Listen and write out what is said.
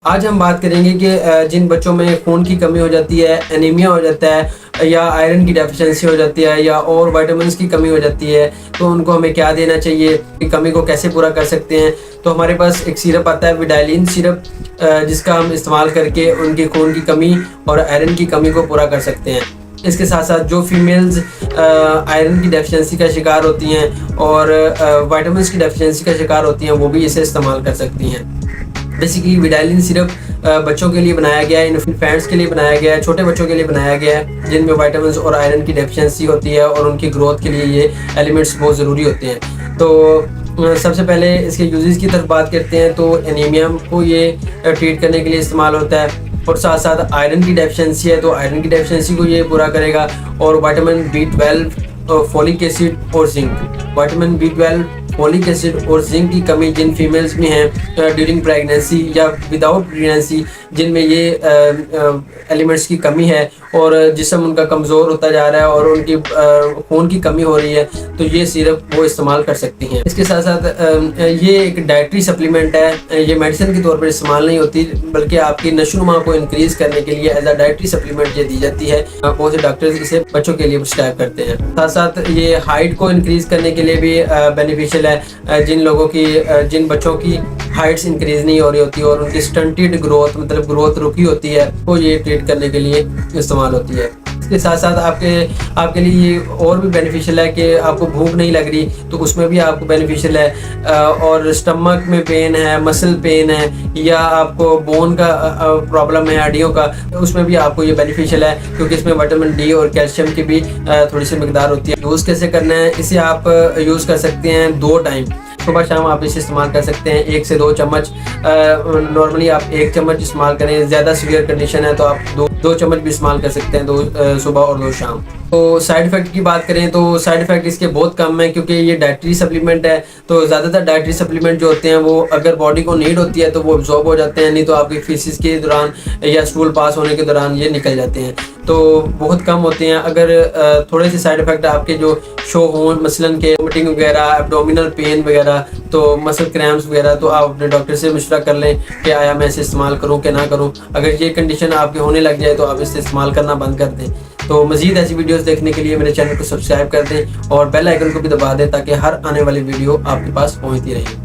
आज हम बात करेंगे कि जिन बच्चों में खून की कमी हो जाती है, एनीमिया हो जाता है या आयरन की डेफिशिएंसी हो जाती है या और विटामिन्स की कमी हो जाती है, तो उनको हमें क्या देना चाहिए, कि कमी को कैसे पूरा कर सकते हैं। तो हमारे पास एक सिरप आता है विडालिन सिरप, जिसका हम इस्तेमाल करके उनकी खून की कमी और आयरन की कमी को पूरा कर सकते हैं। इसके साथ साथ जो फीमेल्स आयरन की डेफिशिएंसी का शिकार होती हैं और विटामिन्स की डेफिशिएंसी का शिकार होती हैं, वो भी इसे इस्तेमाल कर सकती हैं। बेसिकली विडालिन सिरप बच्चों के लिए बनाया गया है, इन्फेंट्स के लिए बनाया गया है, छोटे बच्चों के लिए बनाया गया है जिनमें विटामिन्स और आयरन की डेफिशिएंसी होती है और उनकी ग्रोथ के लिए ये एलिमेंट्स बहुत ज़रूरी होते हैं। तो सबसे पहले इसके यूजेस की तरफ बात करते हैं। तो एनीमिया को ये ट्रीट करने के लिए इस्तेमाल होता है और साथ साथ आयरन की डेफिशिएंसी है तो आयरन की डेफिशिएंसी को ये पूरा करेगा। और विटामिन B12, फोलिक एसिड और zinc. Vitamin B12, folic acid और जिंक की कमी जिन फीमेल्स में है ड्यूरिंग प्रेगनेंसी या विदाउट प्रेगनेंसी, जिनमें ये एलिमेंट्स की कमी है और जिस्म उनका कमज़ोर होता जा रहा है और उनकी खून की कमी हो रही है, तो ये सिरप वो इस्तेमाल कर सकती हैं। इसके साथ साथ ये एक डाइटरी सप्लीमेंट है, ये मेडिसिन के तौर पर इस्तेमाल नहीं होती बल्कि आपकी नशोनुमा को इंक्रीज करने के लिए एज अ डाइटरी सप्लीमेंट ये दी जाती है। बहुत से डॉक्टर्स इसे बच्चों के लिए प्रिस्क्राइब करते हैं। साथ साथ ये हाइट को इंक्रीज करने के लिए भी बेनिफिशियल है। जिन बच्चों की हाइट्स इंक्रीज नहीं हो रही होती और उनकी स्टंटेड ग्रोथ, मतलब ग्रोथ रुकी होती है, वो ये ट्रीट करने के लिए इस्तेमाल होती है। इसके साथ साथ आपके लिए ये और भी बेनिफिशियल है कि आपको भूख नहीं लग रही तो उसमें भी आपको बेनिफिशियल है। और स्टमक में पेन है, मसल पेन है या आपको बोन का प्रॉब्लम है, हड्डियों का, उसमें भी आपको ये बेनिफिशियल है क्योंकि इसमें विटामिन डी और कैल्शियम की भी थोड़ी सी मिकदार होती है। यूज़ कैसे करना है, इसे आप यूज़ कर सकते हैं 2 टाइम, सुबह शाम आप इसे इस्तेमाल कर सकते हैं 1 से 2 चम्मच। नॉर्मली आप 1 चम्मच इस्तेमाल करें, ज़्यादा सीवियर कंडीशन है तो आप 2 चम्मच भी इस्तेमाल कर सकते हैं, 2 सुबह और 2 शाम। तो साइड इफ़ेक्ट की बात करें तो साइड इफ़ेक्ट इसके बहुत कम है क्योंकि ये डाइटरी सप्लीमेंट है। तो ज़्यादातर डाइटरी सप्लीमेंट जो होते हैं वो अगर बॉडी को नीड होती है तो वो अब्जॉर्ब हो जाते हैं, नहीं तो आपकी फीसिस के दौरान या स्टूल पास होने के दौरान ये निकल जाते हैं, तो बहुत कम होते हैं। अगर थोड़े से साइड इफ़ेक्ट आपके जो शो हों, मसलन के वोमिटिंग वगैरह, एब्डोमिनल पेन वगैरह, तो मसल क्रैम्प्स वगैरह, तो आप अपने डॉक्टर से मशवरा कर लें कि आया मैं इसे इस्तेमाल करूं कि ना करूं। अगर ये कंडीशन आपके होने लग जाए तो आप इसे इस्तेमाल करना बंद कर दें। तो मज़ीद ऐसी वीडियोस देखने के लिए मेरे चैनल को सब्सक्राइब कर दें और बेल आइकन को भी दबा दें ताकि हर आने वाली वीडियो आपके पास पहुंचती रहे।